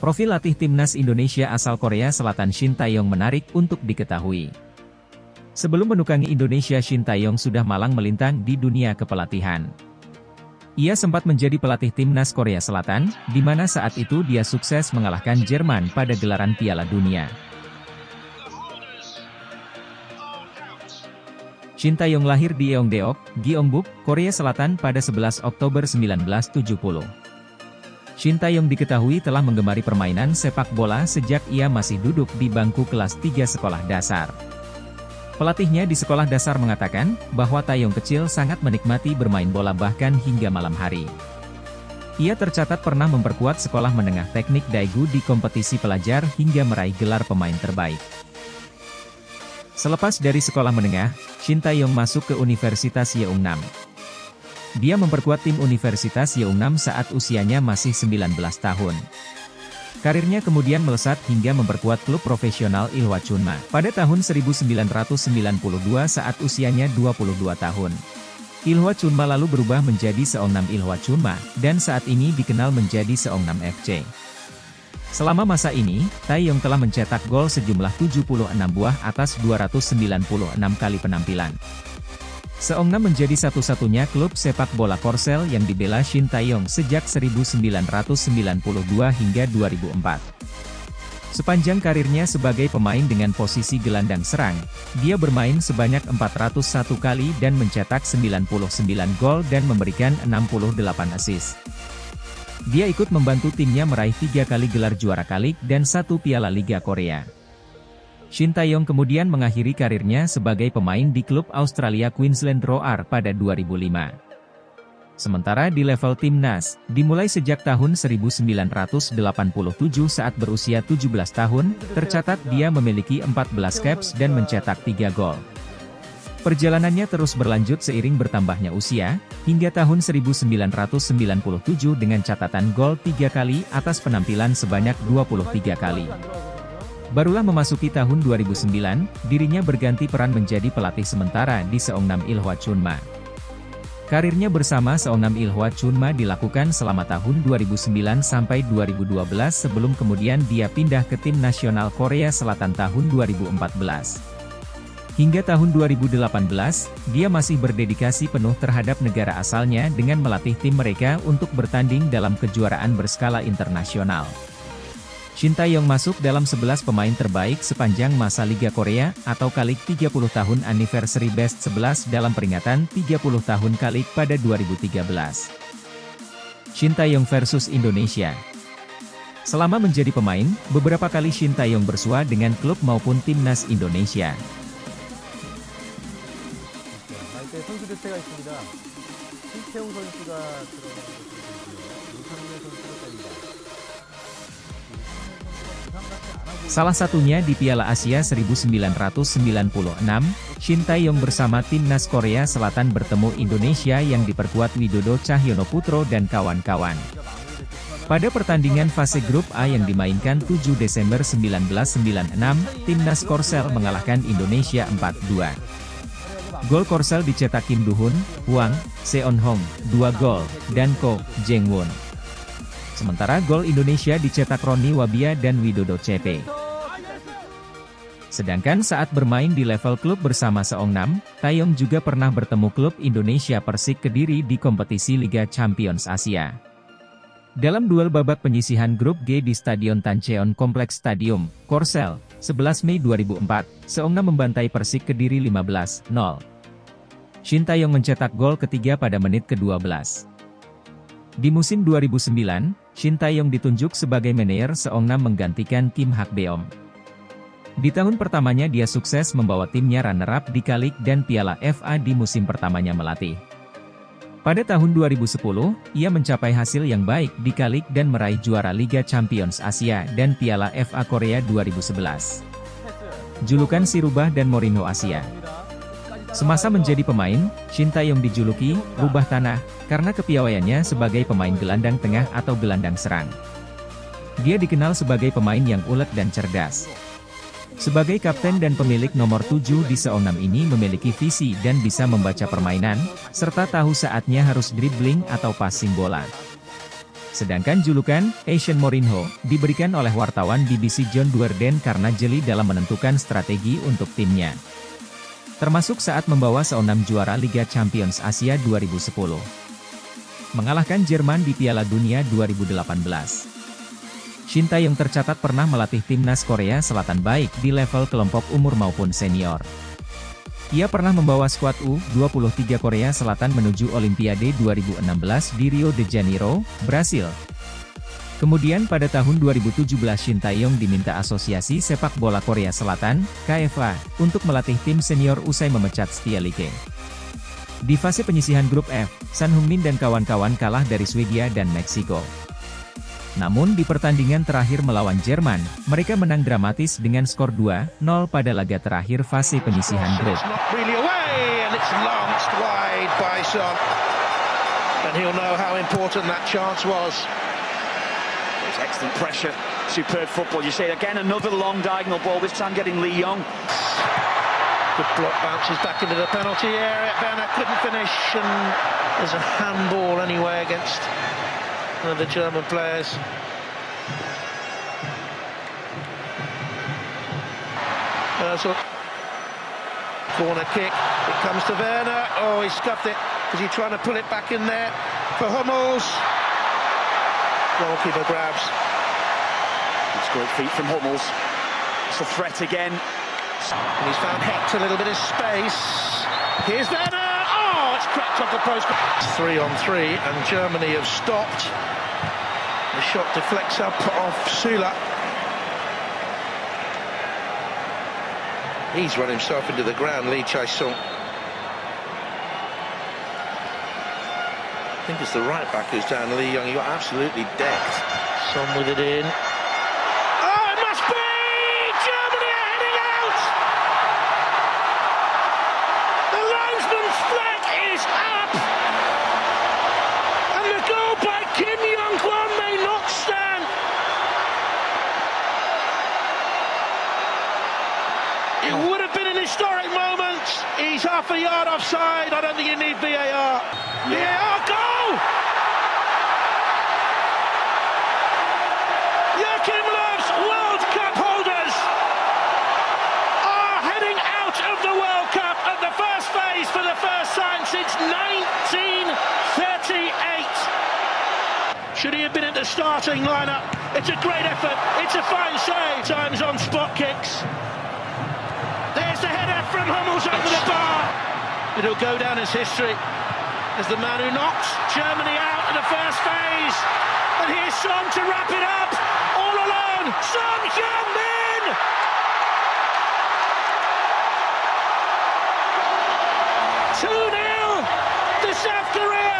Profil latih timnas Indonesia asal Korea Selatan Shin Tae-yong menarik untuk diketahui. Sebelum menukangi Indonesia, Shin Tae-yong sudah malang melintang di dunia kepelatihan. Ia sempat menjadi pelatih timnas Korea Selatan, di mana saat itu dia sukses mengalahkan Jerman pada gelaran Piala Dunia. Shin Tae-yong lahir di Yeongdeok, Gyeongbuk, Korea Selatan pada 11 Oktober 1970. Shin Tae-yong diketahui telah menggemari permainan sepak bola sejak ia masih duduk di bangku kelas 3 sekolah dasar. Pelatihnya di sekolah dasar mengatakan, bahwa Tae-yong kecil sangat menikmati bermain bola bahkan hingga malam hari. Ia tercatat pernah memperkuat sekolah menengah teknik Daegu di kompetisi pelajar hingga meraih gelar pemain terbaik. Selepas dari sekolah menengah, Shin Tae-yong masuk ke Universitas Yeongnam. Dia memperkuat tim Universitas Yeongnam saat usianya masih 19 tahun. Karirnya kemudian melesat hingga memperkuat klub profesional Ilhwa Chunma pada tahun 1992 saat usianya 22 tahun. Ilhwa Chunma lalu berubah menjadi Seongnam Ilhwa Chunma, dan saat ini dikenal menjadi Seongnam FC. Selama masa ini, Tae-yong telah mencetak gol sejumlah 76 buah atas 296 kali penampilan. Seongnam menjadi satu-satunya klub sepak bola Korsel yang dibela Shin Tae-yong sejak 1992 hingga 2004. Sepanjang karirnya sebagai pemain dengan posisi gelandang serang, dia bermain sebanyak 401 kali dan mencetak 99 gol dan memberikan 68 assist. Dia ikut membantu timnya meraih 3 kali gelar juara Kalik dan 1 Piala Liga Korea. Shin Tae-yong kemudian mengakhiri karirnya sebagai pemain di klub Australia Queensland Roar pada 2005. Sementara di level timnas, dimulai sejak tahun 1987 saat berusia 17 tahun, tercatat dia memiliki 14 caps dan mencetak 3 gol. Perjalanannya terus berlanjut seiring bertambahnya usia, hingga tahun 1997 dengan catatan gol 3 kali atas penampilan sebanyak 23 kali. Barulah memasuki tahun 2009, dirinya berganti peran menjadi pelatih sementara di Seongnam Ilhwa Chunma. Karirnya bersama Seongnam Ilhwa Chunma dilakukan selama tahun 2009 sampai 2012 sebelum kemudian dia pindah ke tim nasional Korea Selatan tahun 2014. Hingga tahun 2018, dia masih berdedikasi penuh terhadap negara asalnya dengan melatih tim mereka untuk bertanding dalam kejuaraan berskala internasional. Shin Tae-yong masuk dalam 11 pemain terbaik sepanjang masa Liga Korea, atau Kalik 30 tahun Anniversary Best 11 dalam peringatan 30 tahun Kalik pada 2013. Shin Tae-yong versus Indonesia. Selama menjadi pemain, beberapa kali Shin Tae-yong bersua dengan klub maupun timnas Indonesia. Salah satunya di Piala Asia 1996, Shin Tae-yong bersama timnas Korea Selatan bertemu Indonesia yang diperkuat Widodo Cahyono Putro dan kawan-kawan. Pada pertandingan fase grup A yang dimainkan 7 Desember 1996, timnas Korsel mengalahkan Indonesia 4-2. Gol Korsel dicetak Kim Do-hun, Hwang, Seon-hong, 2 gol, dan Ko Jeng-won. Sementara gol Indonesia dicetak Roni Wabia dan Widodo CP. Sedangkan saat bermain di level klub bersama Seongnam, Tae-yong juga pernah bertemu klub Indonesia Persik Kediri di kompetisi Liga Champions Asia. Dalam duel babak penyisihan grup G di Stadion Tancheon Kompleks Stadium, Korsel, 11 Mei 2004, Seongnam membantai Persik Kediri 15-0. Shin Tae-yong mencetak gol ketiga pada menit ke-12. Di musim 2009, Shin Tae-yong ditunjuk sebagai manajer Seongnam menggantikan Kim Hak-beom. Di tahun pertamanya dia sukses membawa timnya runner-up di Kalik dan Piala FA di musim pertamanya melatih. Pada tahun 2010, ia mencapai hasil yang baik di Kalik dan meraih juara Liga Champions Asia dan Piala FA Korea 2011. Julukan si Rubah dan Mourinho Asia. Semasa menjadi pemain, Shin Tae-yong dijuluki Rubah Tanah karena kepiawaiannya sebagai pemain gelandang tengah atau gelandang serang. Dia dikenal sebagai pemain yang ulet dan cerdas. Sebagai kapten dan pemilik nomor 7 di Seongnam ini memiliki visi dan bisa membaca permainan, serta tahu saatnya harus dribbling atau passing bola. Sedangkan julukan Asian Mourinho diberikan oleh wartawan BBC John Duerden karena jeli dalam menentukan strategi untuk timnya. Termasuk saat membawa Se6 juara Liga Champions Asia 2010. Mengalahkan Jerman di Piala Dunia 2018. Shin Tae-yong tercatat pernah melatih timnas Korea Selatan baik di level kelompok umur maupun senior. Ia pernah membawa skuad U23 Korea Selatan menuju Olimpiade 2016 di Rio de Janeiro, Brasil. Kemudian pada tahun 2017 Shin Tae-yong diminta Asosiasi Sepak Bola Korea Selatan, KFA, untuk melatih tim senior usai memecat Stia Lee. Di fase penyisihan grup F, Son Heung-min dan kawan-kawan kalah dari Swedia dan Meksiko. Namun di pertandingan terakhir melawan Jerman, mereka menang dramatis dengan skor 2-0 pada laga terakhir fase penyisihan grup. Excellent pressure, superb football. You say again, another long diagonal ball, this time getting Lee Young. Good block, bounces back into the penalty area. Werner couldn't finish, and there's a handball anyway against one of the German players. Corner kick, it comes to Werner. Oh, he scuffed it. Is he trying to pull it back in there for Hummels? Goalkeeper grabs. It's great feet from Hummels. It's a threat again. And he's found Hecht a little bit of space. Here's Werner. Oh, it's cracked off the post. 3-on-3, and Germany have stopped. The shot deflects up off Süle. He's run himself into the ground, Lee Chae-sung. I think it's the right back who's down, Lee Young. He got absolutely decked. Son with it in. Oh, it must be! Germany are heading out! The linesman's flag is up! And the goal by Kim Young-kwon may not stand. It would have been an historic moment. He's half a yard offside. I don't think you need VAR. VAR goal! Joachim Löw's World Cup holders are heading out of the World Cup at the first phase for the first time since 1938. Should he have been at the starting lineup? It's a great effort. It's a fine save. Times on spot kicks. There's the header from Hummels over the bar. It'll go down as history as the man who knocked Germany out in the first phase. And here's Son to wrap it up. All alone. Son Heung-min! to South Korea.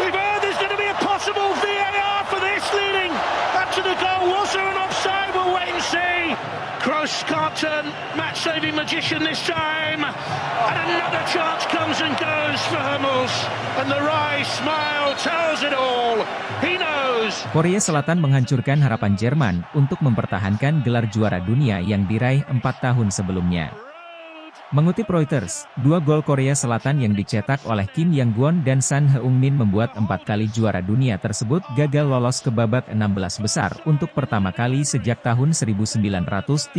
We've heard there's going to be a possible VAR for this leading up to the goal. Was there an offside? We'll wait and see. Kroos can't turn match-saving magician this time. And another chance comes and goes for Hummels. And the wry smile tells it all. He knows. Korea Selatan menghancurkan harapan Jerman untuk mempertahankan gelar juara dunia yang diraih 4 tahun sebelumnya. Mengutip Reuters, 2 gol Korea Selatan yang dicetak oleh Kim Yang-kwon dan Son Heung-min membuat 4 kali juara dunia tersebut gagal lolos ke babak 16 besar untuk pertama kali sejak tahun 1938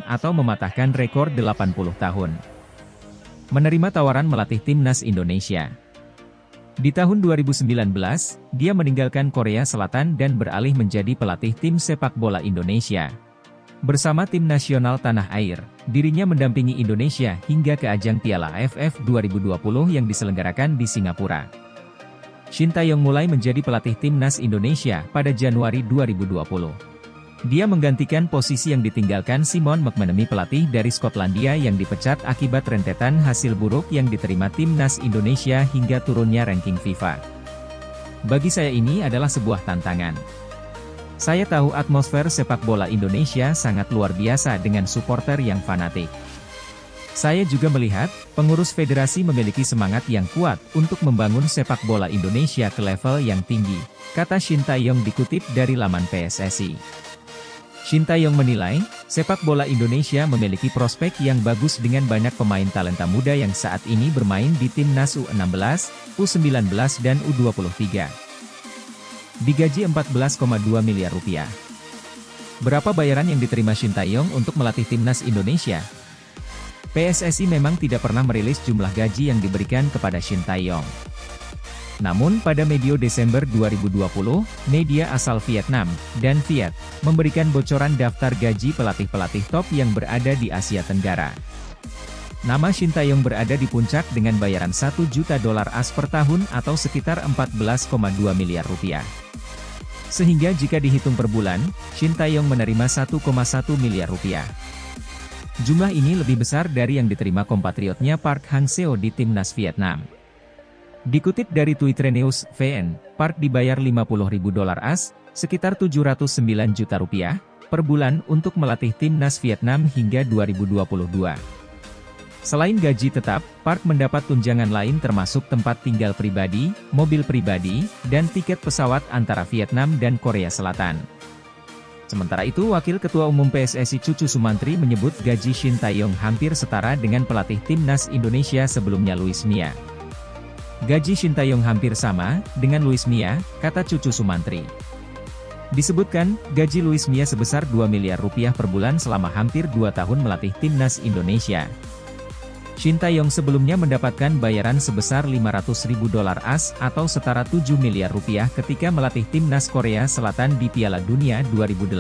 atau mematahkan rekor 80 tahun. Menerima tawaran melatih timnas Indonesia. Di tahun 2019, dia meninggalkan Korea Selatan dan beralih menjadi pelatih tim sepak bola Indonesia. Bersama tim nasional tanah air, dirinya mendampingi Indonesia hingga ke ajang Piala AFF 2020 yang diselenggarakan di Singapura. Shin Tae-yong mulai menjadi pelatih timnas Indonesia pada Januari 2020. Dia menggantikan posisi yang ditinggalkan Simon McManamy, pelatih dari Skotlandia yang dipecat akibat rentetan hasil buruk yang diterima timnas Indonesia hingga turunnya ranking FIFA. Bagi saya ini adalah sebuah tantangan. Saya tahu atmosfer sepak bola Indonesia sangat luar biasa dengan supporter yang fanatik. Saya juga melihat, pengurus federasi memiliki semangat yang kuat untuk membangun sepak bola Indonesia ke level yang tinggi, kata Shin Tae-yong dikutip dari laman PSSI. Shin Tae-yong menilai, sepak bola Indonesia memiliki prospek yang bagus dengan banyak pemain talenta muda yang saat ini bermain di timnas U16, U19 dan U23. digaji 14,2 miliar rupiah. Berapa bayaran yang diterima Shin Tae-yong untuk melatih timnas Indonesia? PSSI memang tidak pernah merilis jumlah gaji yang diberikan kepada Shin Tae-yong. Namun pada medio Desember 2020, media asal Vietnam, dan Viet, memberikan bocoran daftar gaji pelatih-pelatih top yang berada di Asia Tenggara. Nama Shin Tae-yong berada di puncak dengan bayaran $1 juta AS per tahun atau sekitar 14,2 miliar rupiah. Sehingga jika dihitung per bulan, Shin Tae-yong menerima 1,1 miliar rupiah. Jumlah ini lebih besar dari yang diterima kompatriotnya Park Hang-seo di timnas Vietnam. Dikutip dari Twitter News, VN, Park dibayar $50.000 AS, sekitar 709 juta rupiah, per bulan untuk melatih timnas Vietnam hingga 2022. Selain gaji tetap, Park mendapat tunjangan lain termasuk tempat tinggal pribadi, mobil pribadi, dan tiket pesawat antara Vietnam dan Korea Selatan. Sementara itu Wakil Ketua Umum PSSI Cucu Sumantri menyebut gaji Shin Tae-yong hampir setara dengan pelatih timnas Indonesia sebelumnya Luis Mia. Gaji Shin Tae-yong hampir sama dengan Luis Mia, kata Cucu Sumantri. Disebutkan, gaji Luis Mia sebesar 2 miliar rupiah per bulan selama hampir 2 tahun melatih timnas Indonesia. Shin Tae-yong sebelumnya mendapatkan bayaran sebesar $500.000 AS atau setara 7 miliar rupiah ketika melatih timnas Korea Selatan di Piala Dunia 2018.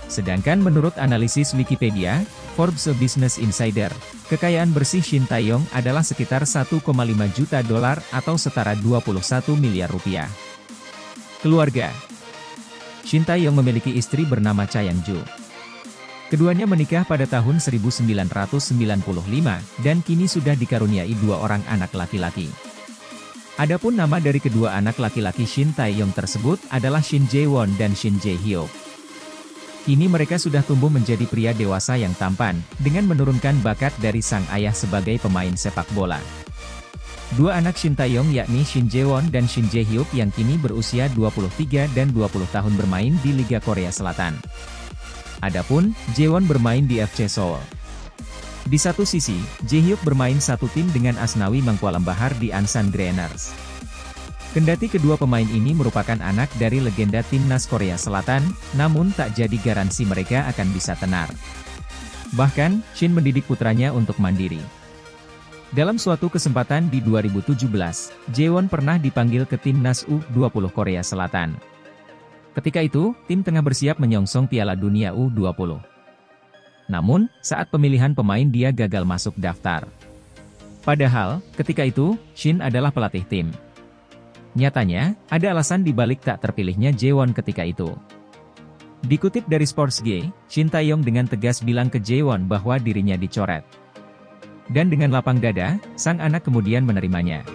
Sedangkan menurut analisis Wikipedia, Forbes Business Insider, kekayaan bersih Shin Tae-yong adalah sekitar $1,5 juta atau setara 21 miliar rupiah. Keluarga. Shin Tae-yong memiliki istri bernama Cha Yang-ju. Keduanya menikah pada tahun 1995 dan kini sudah dikaruniai 2 orang anak laki-laki. Adapun nama dari kedua anak laki-laki Shin Tae-yong tersebut adalah Shin Jae-won dan Shin Jae-hyuk. Kini mereka sudah tumbuh menjadi pria dewasa yang tampan, dengan menurunkan bakat dari sang ayah sebagai pemain sepak bola. 2 anak Shin Tae-yong yakni Shin Jae-won dan Shin Jae-hyuk yang kini berusia 23 dan 20 tahun bermain di Liga Korea Selatan. Adapun, Jae-won bermain di FC Seoul. Di satu sisi, Jae-hyuk bermain satu tim dengan Asnawi Mangkualam Bahar di Ansan Greeners. Kendati kedua pemain ini merupakan anak dari legenda timnas Korea Selatan, namun tak jadi garansi mereka akan bisa tenar. Bahkan, Shin mendidik putranya untuk mandiri. Dalam suatu kesempatan di 2017, Jae-won pernah dipanggil ke timnas U20 Korea Selatan. Ketika itu, tim tengah bersiap menyongsong Piala Dunia U20. Namun, saat pemilihan pemain dia gagal masuk daftar. Padahal, ketika itu, Shin adalah pelatih tim. Nyatanya, ada alasan dibalik tak terpilihnya Jae-won ketika itu. Dikutip dari Sportsge, Shin Tae-yong dengan tegas bilang ke Jae-won bahwa dirinya dicoret. Dan dengan lapang dada, sang anak kemudian menerimanya.